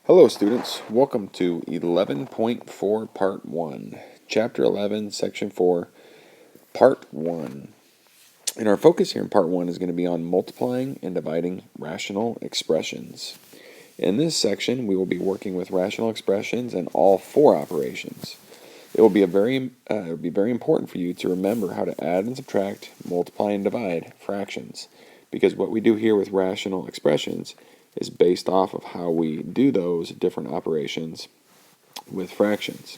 Hello students, welcome to 11.4 Part 1, Chapter 11, Section 4, Part 1. And our focus here in Part 1 is going to be on multiplying and dividing rational expressions. In this section, we will be working with rational expressions and all four operations. It will be very important for you to remember how to add and subtract, multiply and divide fractions, because what we do here with rational expressions is based off of how we do those different operations with fractions.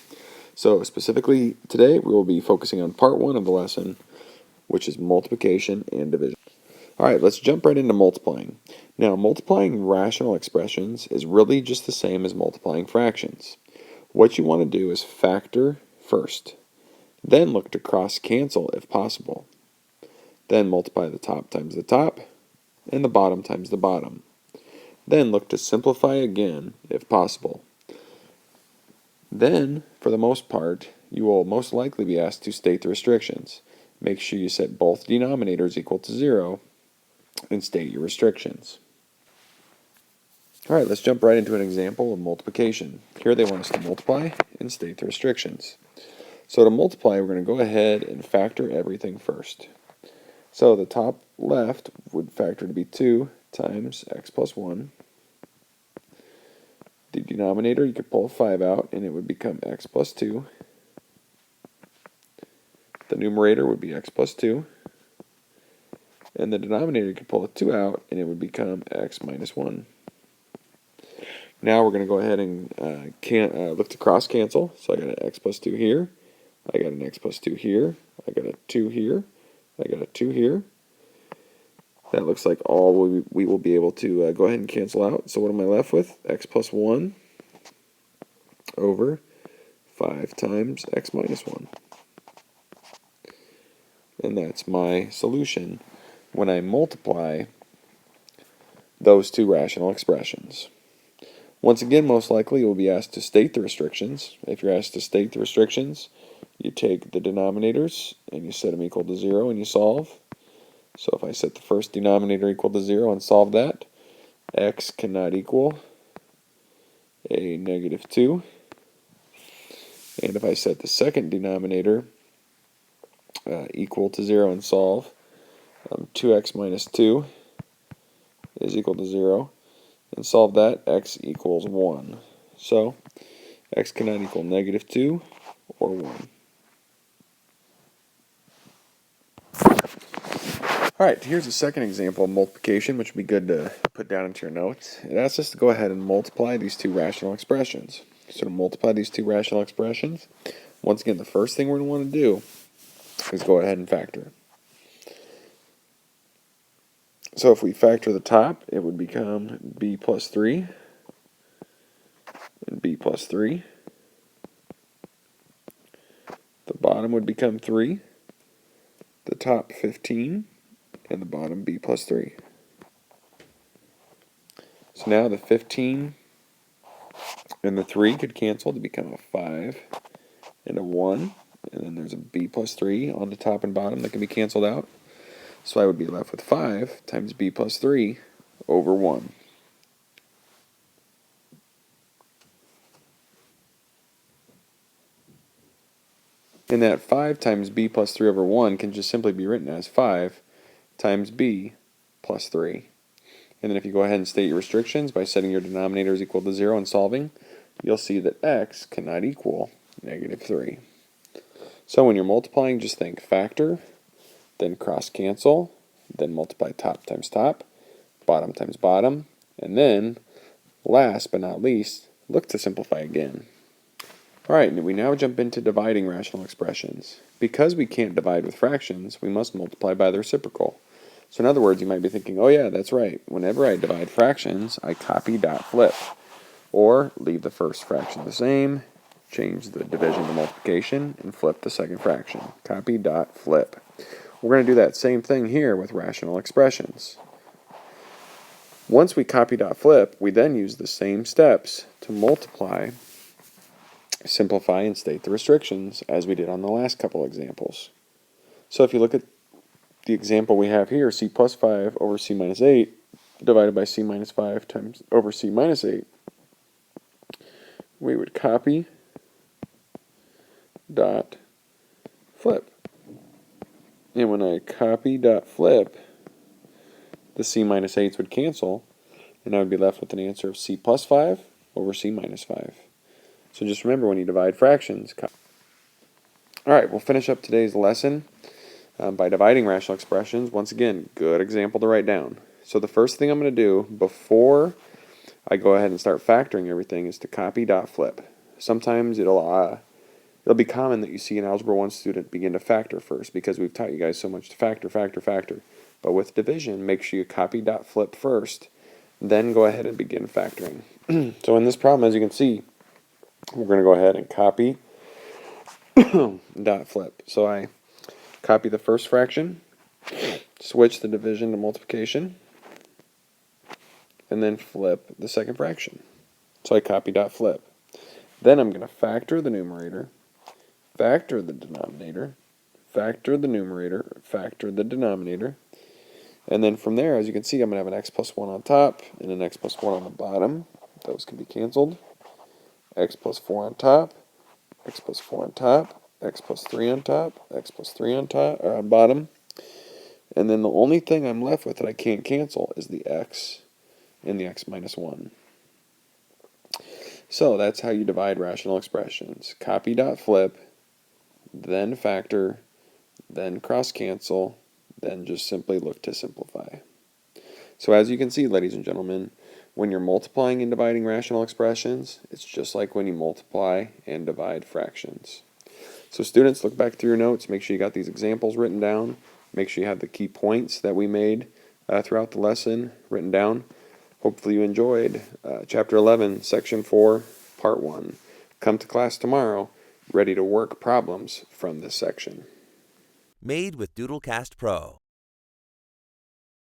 So specifically today we will be focusing on part 1 of the lesson, which is multiplication and division. Alright, let's jump right into multiplying. Now, multiplying rational expressions is really just the same as multiplying fractions. What you want to do is factor first, then look to cross cancel if possible. Then multiply the top times the top and the bottom times the bottom. Then look to simplify again, if possible. Then, for the most part, you will most likely be asked to state the restrictions. Make sure you set both denominators equal to 0 and state your restrictions. Alright, let's jump right into an example of multiplication. Here they want us to multiply and state the restrictions. So to multiply, we're going to go ahead and factor everything first. So the top left would factor to be 2 times x plus 1. The denominator, you could pull a 5 out, and it would become x plus 2. The numerator would be x plus 2. And the denominator, you could pull a 2 out, and it would become x minus 1. Now we're going to go ahead and look to cross cancel. So I got an x plus 2 here. I got an x plus 2 here. I got a 2 here. I got a 2 here. That looks like all we will be able to go ahead and cancel out. So what am I left with? X plus 1 over 5 times x minus 1. And that's my solution when I multiply those two rational expressions. Once again, most likely you will be asked to state the restrictions. If you're asked to state the restrictions, you take the denominators and you set them equal to 0 and you solve. So if I set the first denominator equal to 0 and solve that, x cannot equal a negative 2. And if I set the second denominator equal to 0 and solve, 2x minus 2 is equal to 0. And solve that, x equals 1. So x cannot equal negative 2 or 1. Alright, here's a second example of multiplication, which would be good to put down into your notes. It asks us to go ahead and multiply these two rational expressions. So to multiply these two rational expressions, once again, the first thing we're going to want to do is go ahead and factor. So if we factor the top, it would become b plus 3 and b plus 3. The bottom would become 3, the top 15, and the bottom b plus 3. So now the 15 and the 3 could cancel to become a 5 and a 1, and then there's a b plus 3 on the top and bottom that can be canceled out. So I would be left with 5 times b plus 3 over 1. And that 5 times b plus 3 over 1 can just simply be written as 5 times b plus 3. And then if you go ahead and state your restrictions by setting your denominators equal to 0 and solving, you'll see that x cannot equal negative 3. So when you're multiplying, just think factor, then cross cancel, then multiply top times top, bottom times bottom, and then, last but not least, look to simplify again. Alright, we now jump into dividing rational expressions. Because we can't divide with fractions, we must multiply by the reciprocal. So in other words, you might be thinking, oh yeah, that's right. Whenever I divide fractions, I copy dot flip. Or leave the first fraction the same, change the division to multiplication, and flip the second fraction. Copy dot flip. We're going to do that same thing here with rational expressions. Once we copy dot flip, we then use the same steps to multiply, simplify, and state the restrictions as we did on the last couple examples. So if you look at the example we have here, c plus 5 over c minus 8 divided by c minus 5 times over c minus 8, we would copy dot flip. And when I copy dot flip, the c minus 8s would cancel, and I would be left with an answer of c plus 5 over c minus 5. So just remember, when you divide fractions. Alright, we'll finish up today's lesson by dividing rational expressions. Once again, good example to write down. So the first thing I'm going to do before I go ahead and start factoring everything is to copy dot flip. Sometimes it'll be common that you see an Algebra 1 student begin to factor first, because we've taught you guys so much to factor. But with division, make sure you copy dot flip first, then go ahead and begin factoring. So in this problem, as you can see, we're going to go ahead and copy dot flip. So I copy the first fraction, switch the division to multiplication, and then flip the second fraction. So I copy dot flip. Then I'm going to factor the numerator, factor the denominator, factor the numerator, factor the denominator, and then from there, as you can see, I'm going to have an x plus 1 on top and an x plus 1 on the bottom. Those can be canceled. X plus 4 on top, x plus 4 on top, x plus 3 on top, x plus 3 on top, or on bottom. And then the only thing I'm left with that I can't cancel is the x and the x minus 1. So that's how you divide rational expressions. Copy dot flip, then factor, then cross cancel, then just simply look to simplify. So as you can see, ladies and gentlemen, when you're multiplying and dividing rational expressions, it's just like when you multiply and divide fractions. So students, look back through your notes, make sure you got these examples written down, make sure you have the key points that we made throughout the lesson written down. Hopefully you enjoyed Chapter 11, Section 4, Part 1. Come to class tomorrow, ready to work problems from this section. Made with Doodlecast Pro.